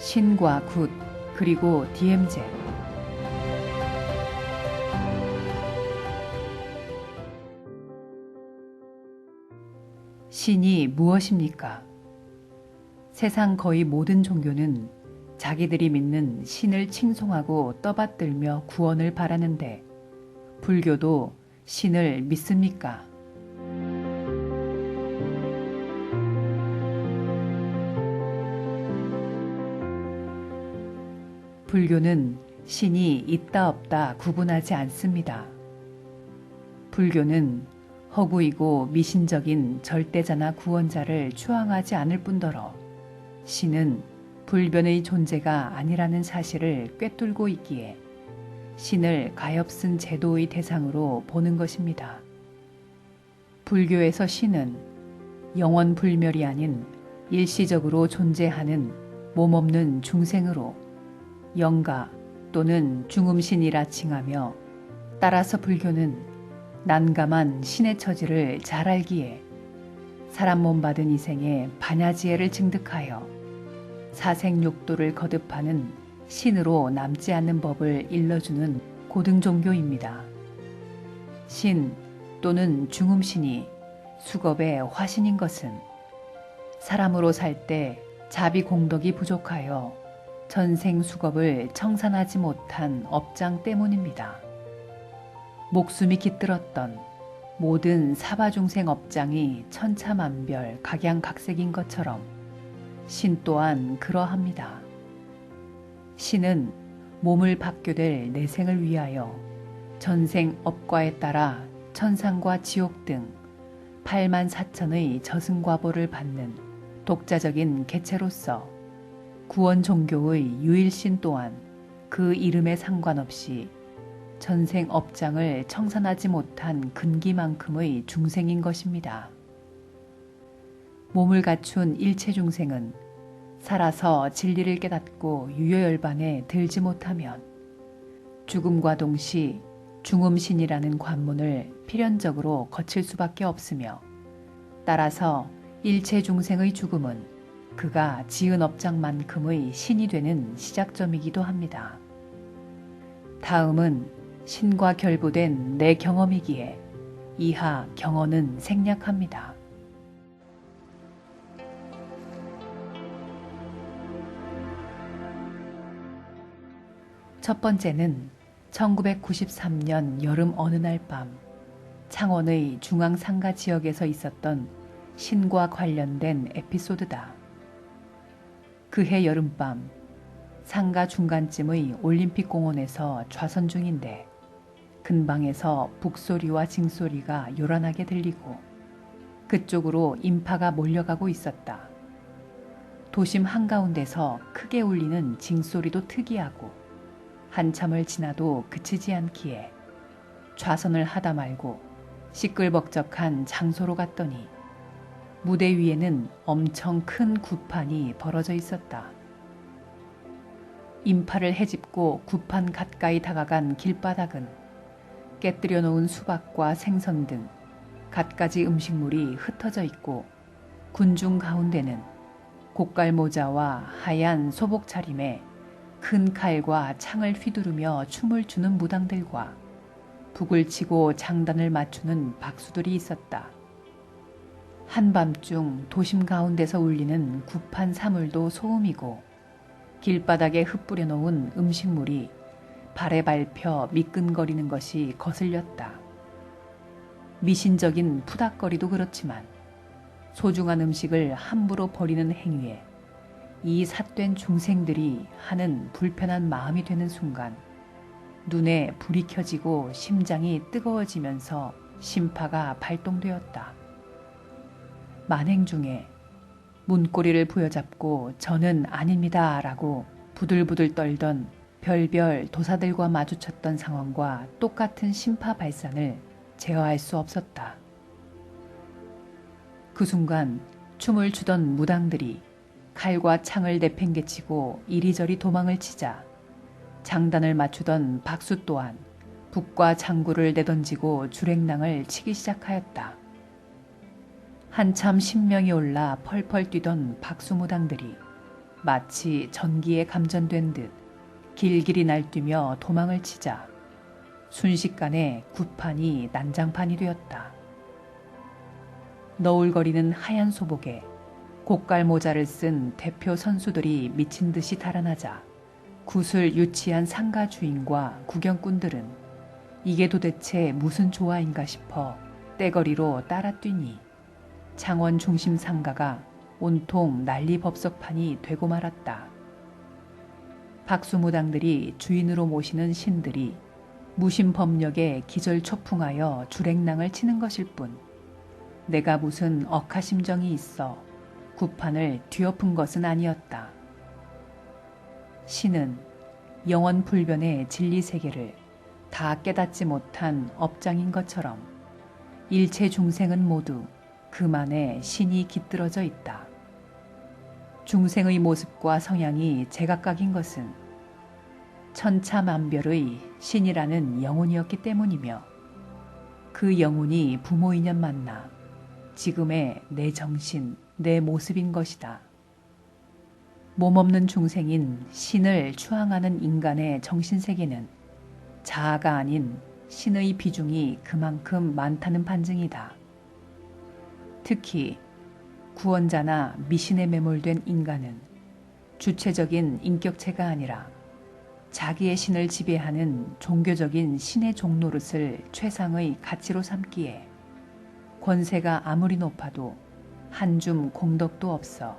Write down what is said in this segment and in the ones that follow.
신과 굿, 그리고 DMZ. 신이 무엇입니까? 세상 거의 모든 종교는 자기들이 믿는 신을 칭송하고 떠받들며 구원을 바라는데, 불교도 신을 믿습니까? 불교는 신이 있다 없다 구분하지 않습니다. 불교는 허구이고 미신적인 절대자나 구원자를 추앙하지 않을 뿐더러 신은 불변의 존재가 아니라는 사실을 꿰뚫고 있기에 신을 가엾은 제도의 대상으로 보는 것입니다. 불교에서 신은 영원불멸이 아닌 일시적으로 존재하는 몸없는 중생으로 영가 또는 중음신이라 칭하며, 따라서 불교는 난감한 신의 처지를 잘 알기에 사람 몸 받은 이생에 반야지혜를 증득하여 사생욕도를 거듭하는 신으로 남지 않는 법을 일러주는 고등종교입니다. 신 또는 중음신이 수겁의 화신인 것은 사람으로 살 때 자비공덕이 부족하여 전생 수겁을 청산하지 못한 업장 때문입니다. 목숨이 깃들었던 모든 사바중생 업장이 천차만별 각양각색인 것처럼 신 또한 그러합니다. 신은 몸을 받게 될 내생을 위하여 전생 업과에 따라 천상과 지옥 등 8만 4천의 저승과보를 받는 독자적인 개체로서 구원 종교의 유일신 또한 그 이름에 상관없이 전생 업장을 청산하지 못한 근기만큼의 중생인 것입니다. 몸을 갖춘 일체 중생은 살아서 진리를 깨닫고 유효열반에 들지 못하면 죽음과 동시 중음신이라는 관문을 필연적으로 거칠 수밖에 없으며, 따라서 일체 중생의 죽음은 그가 지은 업장만큼의 신이 되는 시작점이기도 합니다. 다음은 신과 결부된 내 경험이기에 이하 경언은 생략합니다. 첫 번째는 1993년 여름 어느 날 밤 창원의 중앙상가 지역에서 있었던 신과 관련된 에피소드다. 그해 여름밤 상가 중간쯤의 올림픽공원에서 좌선 중인데 근방에서 북소리와 징소리가 요란하게 들리고 그쪽으로 인파가 몰려가고 있었다. 도심 한가운데서 크게 울리는 징소리도 특이하고 한참을 지나도 그치지 않기에 좌선을 하다 말고 시끌벅적한 장소로 갔더니 무대 위에는 엄청 큰 굿판이 벌어져 있었다. 인파를 헤집고 굿판 가까이 다가간 길바닥은 깨뜨려 놓은 수박과 생선 등 갖가지 음식물이 흩어져 있고, 군중 가운데는 고깔 모자와 하얀 소복 차림에 큰 칼과 창을 휘두르며 춤을 추는 무당들과 북을 치고 장단을 맞추는 박수들이 있었다. 한밤중 도심 가운데서 울리는 굿판 사물도 소음이고 길바닥에 흩뿌려 놓은 음식물이 발에 밟혀 미끈거리는 것이 거슬렸다. 미신적인 푸닥거리도 그렇지만 소중한 음식을 함부로 버리는 행위에 이 삿된 중생들이 하는 불편한 마음이 되는 순간 눈에 불이 켜지고 심장이 뜨거워지면서 심파가 발동되었다. 만행 중에 문고리를 부여잡고 저는 아닙니다 라고 부들부들 떨던 별별 도사들과 마주쳤던 상황과 똑같은 심파 발산을 제어할 수 없었다. 그 순간 춤을 추던 무당들이 칼과 창을 내팽개치고 이리저리 도망을 치자 장단을 맞추던 박수 또한 북과 장구를 내던지고 주랭랑을 치기 시작하였다. 한참 신명이 올라 펄펄 뛰던 박수무당들이 마치 전기에 감전된 듯 길길이 날뛰며 도망을 치자 순식간에 구판이 난장판이 되었다. 너울거리는 하얀 소복에 고깔 모자를 쓴 대표 선수들이 미친 듯이 달아나자 구슬 유치한 상가 주인과 구경꾼들은 이게 도대체 무슨 조화인가 싶어 떼거리로 따라 뛰니 창원 중심 상가가 온통 난리법석판이 되고 말았다. 박수무당들이 주인으로 모시는 신들이 무신법력에 기절초풍하여 주랭랑을 치는 것일 뿐 내가 무슨 억하심정이 있어 구판을 뒤엎은 것은 아니었다. 신은 영원불변의 진리세계를 다 깨닫지 못한 업장인 것처럼 일체 중생은 모두 그만에 신이 깃들어져 있다. 중생의 모습과 성향이 제각각인 것은 천차만별의 신이라는 영혼이었기 때문이며 그 영혼이 부모 인연 만나 지금의 내 정신, 내 모습인 것이다. 몸없는 중생인 신을 추앙하는 인간의 정신세계는 자아가 아닌 신의 비중이 그만큼 많다는 반증이다. 특히 구원자나 미신에 매몰된 인간은 주체적인 인격체가 아니라 자기의 신을 지배하는 종교적인 신의 종노릇을 최상의 가치로 삼기에 권세가 아무리 높아도 한 줌 공덕도 없어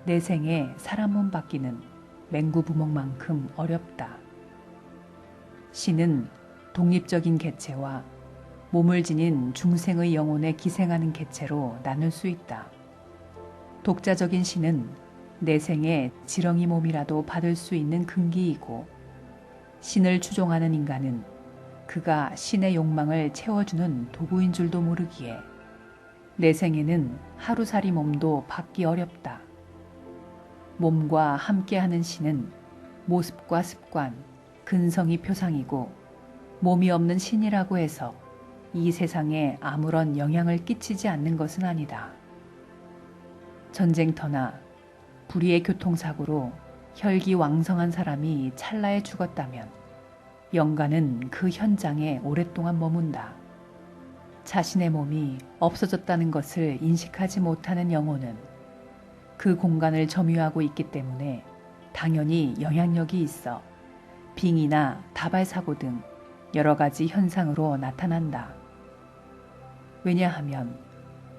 내 생에 사람 몸 받기는 맹구부먹만큼 어렵다. 신은 독립적인 개체와 몸을 지닌 중생의 영혼에 기생하는 개체로 나눌 수 있다. 독자적인 신은 내 생에 지렁이 몸이라도 받을 수 있는 근기이고 신을 추종하는 인간은 그가 신의 욕망을 채워주는 도구인 줄도 모르기에 내 생에는 하루살이 몸도 받기 어렵다. 몸과 함께하는 신은 모습과 습관, 근성이 표상이고 몸이 없는 신이라고 해서 이 세상에 아무런 영향을 끼치지 않는 것은 아니다. 전쟁터나 불의의 교통사고로 혈기왕성한 사람이 찰나에 죽었다면 영가는 그 현장에 오랫동안 머문다. 자신의 몸이 없어졌다는 것을 인식하지 못하는 영혼은 그 공간을 점유하고 있기 때문에 당연히 영향력이 있어 빙이나 다발사고 등 여러 가지 현상으로 나타난다. 왜냐하면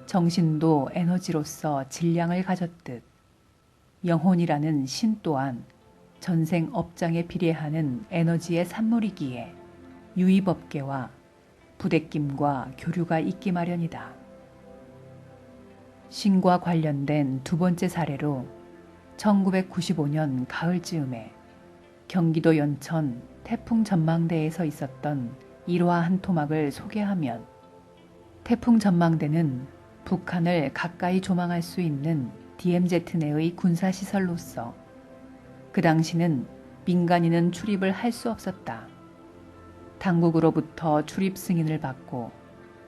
정신도 에너지로서 질량을 가졌듯 영혼이라는 신 또한 전생 업장에 비례하는 에너지의 산물이기에 유의법계와 부대낌과 교류가 있기 마련이다. 신과 관련된 두 번째 사례로 1995년 가을즈음에 경기도 연천 태풍 전망대에서 있었던 일화 한 토막을 소개하면 태풍 전망대는 북한을 가까이 조망할 수 있는 DMZ 내의 군사시설로서 그 당시는 민간인은 출입을 할 수 없었다. 당국으로부터 출입 승인을 받고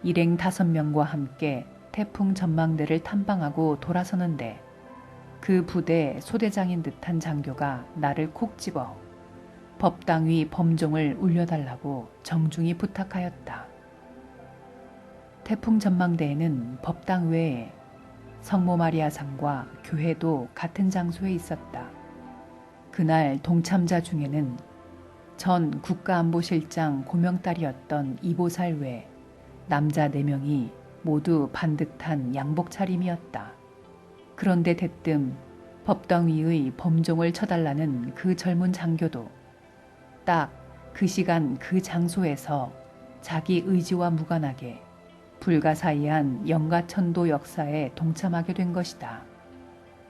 일행 5명과 함께 태풍 전망대를 탐방하고 돌아서는데 그 부대 소대장인 듯한 장교가 나를 콕 집어 법당 위 범종을 울려달라고 정중히 부탁하였다. 태풍 전망대에는 법당 외에 성모 마리아상과 교회도 같은 장소에 있었다. 그날 동참자 중에는 전 국가안보실장 고명딸이었던 이보살 외 남자 4명이 모두 반듯한 양복 차림이었다. 그런데 대뜸 법당 위의 범종을 쳐달라는 그 젊은 장교도 딱 그 시간 그 장소에서 자기 의지와 무관하게 불가사의한 영가천도 역사에 동참하게 된 것이다.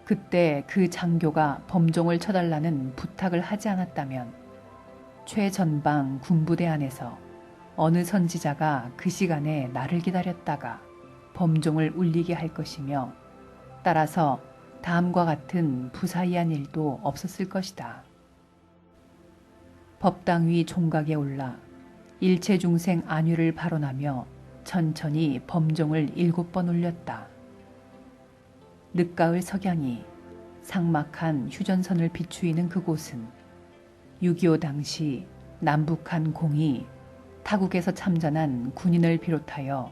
그때 그 장교가 범종을 쳐달라는 부탁을 하지 않았다면 최전방 군부대 안에서 어느 선지자가 그 시간에 나를 기다렸다가 범종을 울리게 할 것이며 따라서 다음과 같은 부사이한 일도 없었을 것이다. 법당 위 종각에 올라 일체중생 안위를 발언하며 천천히 범종을 7번 울렸다. 늦가을 석양이 삭막한 휴전선을 비추이는 그곳은 6.25 당시 남북한 공이 타국에서 참전한 군인을 비롯하여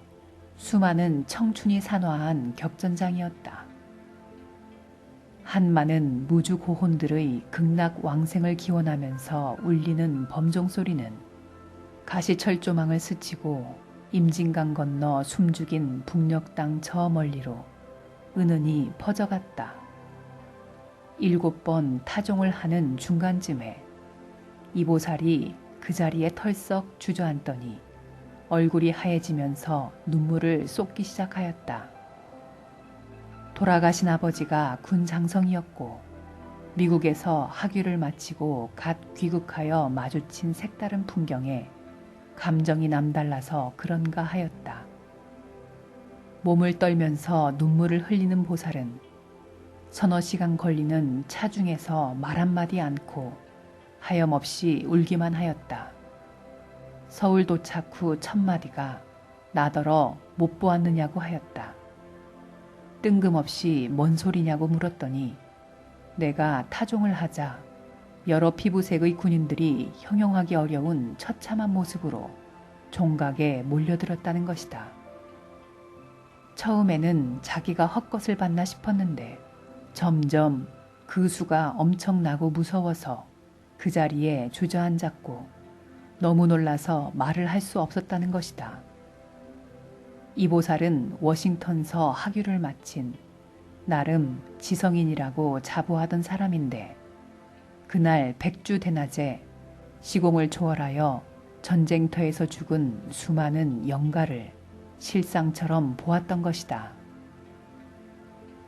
수많은 청춘이 산화한 격전장이었다. 한많은 무주 고혼들의 극락 왕생을 기원하면서 울리는 범종 소리는 가시철 조망을 스치고 임진강 건너 숨죽인 북녘 땅 저 멀리로 은은히 퍼져갔다. 7번 타종을 하는 중간쯤에 이보살이 그 자리에 털썩 주저앉더니 얼굴이 하얘지면서 눈물을 쏟기 시작하였다. 돌아가신 아버지가 군 장성이었고 미국에서 학위를 마치고 갓 귀국하여 마주친 색다른 풍경에 감정이 남달라서 그런가 하였다. 몸을 떨면서 눈물을 흘리는 보살은 서너 시간 걸리는 차중에서 말 한마디 않고 하염없이 울기만 하였다. 서울 도착 후 첫마디가 나더러 못 보았느냐고 하였다. 뜬금없이 뭔 소리냐고 물었더니 내가 타종을 하자 여러 피부색의 군인들이 형용하기 어려운 처참한 모습으로 종각에 몰려들었다는 것이다. 처음에는 자기가 헛것을 봤나 싶었는데 점점 그 수가 엄청나고 무서워서 그 자리에 주저앉았고 너무 놀라서 말을 할 수 없었다는 것이다. 이 보살은 워싱턴서 학위를 마친 나름 지성인이라고 자부하던 사람인데 그날 백주 대낮에 시공을 초월하여 전쟁터에서 죽은 수많은 영가를 실상처럼 보았던 것이다.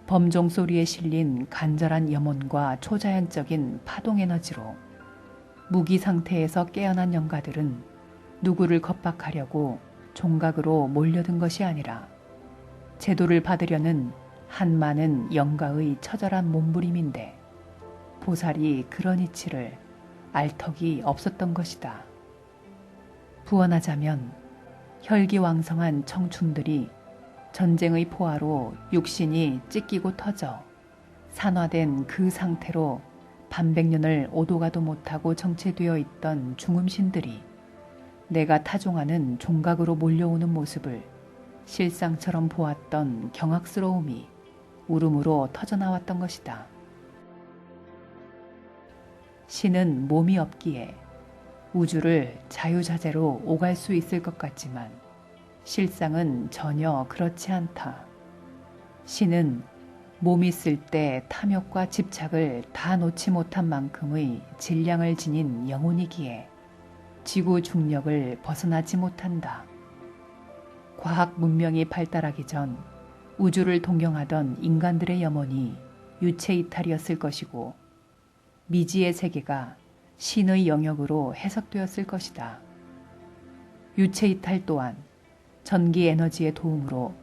범종 소리에 실린 간절한 염원과 초자연적인 파동 에너지로 무기 상태에서 깨어난 영가들은 누구를 겁박하려고 종각으로 몰려든 것이 아니라 제도를 받으려는 한많은 영가의 처절한 몸부림인데 보살이 그런 이치를 알 턱이 없었던 것이다. 부언하자면 혈기왕성한 청춘들이 전쟁의 포화로 육신이 찢기고 터져 산화된 그 상태로 반백년을 오도가도 못하고 정체되어 있던 중음신들이 내가 타종하는 종각으로 몰려오는 모습을 실상처럼 보았던 경악스러움이 울음으로 터져나왔던 것이다. 신은 몸이 없기에 우주를 자유자재로 오갈 수 있을 것 같지만 실상은 전혀 그렇지 않다. 신은 몸이 있을 때 탐욕과 집착을 다 놓지 못한 만큼의 질량을 지닌 영혼이기에 지구 중력을 벗어나지 못한다. 과학 문명이 발달하기 전 우주를 동경하던 인간들의 염원이 유체 이탈이었을 것이고 미지의 세계가 신의 영역으로 해석되었을 것이다. 유체 이탈 또한 전기 에너지의 도움으로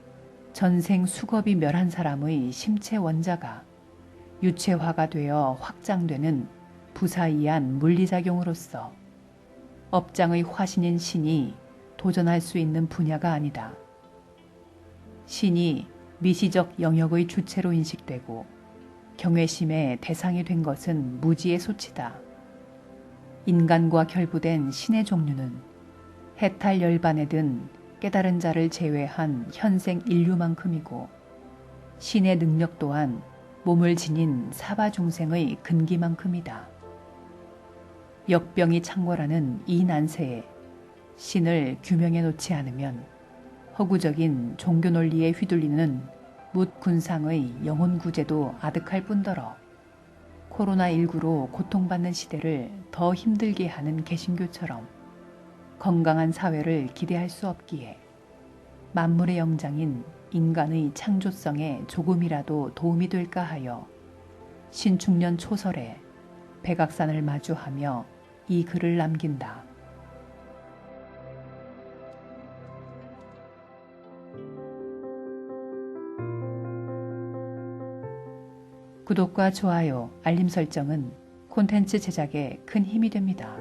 전생 수겁이 멸한 사람의 심체 원자가 유체화가 되어 확장되는 부사이한 물리작용으로서 업장의 화신인 신이 도전할 수 있는 분야가 아니다. 신이 미시적 영역의 주체로 인식되고 경외심의 대상이 된 것은 무지의 소치다. 인간과 결부된 신의 종류는 해탈 열반에 든 깨달은 자를 제외한 현생 인류만큼이고 신의 능력 또한 몸을 지닌 사바 중생의 근기만큼이다. 역병이 창궐하는 이 난세에 신을 규명해 놓지 않으면 허구적인 종교 논리에 휘둘리는 묻 군상의 영혼 구제도 아득할 뿐더러 코로나19로 고통받는 시대를 더 힘들게 하는 개신교처럼 건강한 사회를 기대할 수 없기에 만물의 영장인 인간의 창조성에 조금이라도 도움이 될까 하여 신축년 초설에 백악산을 마주하며 이 글을 남긴다. 구독과 좋아요, 알림 설정은 콘텐츠 제작에 큰 힘이 됩니다.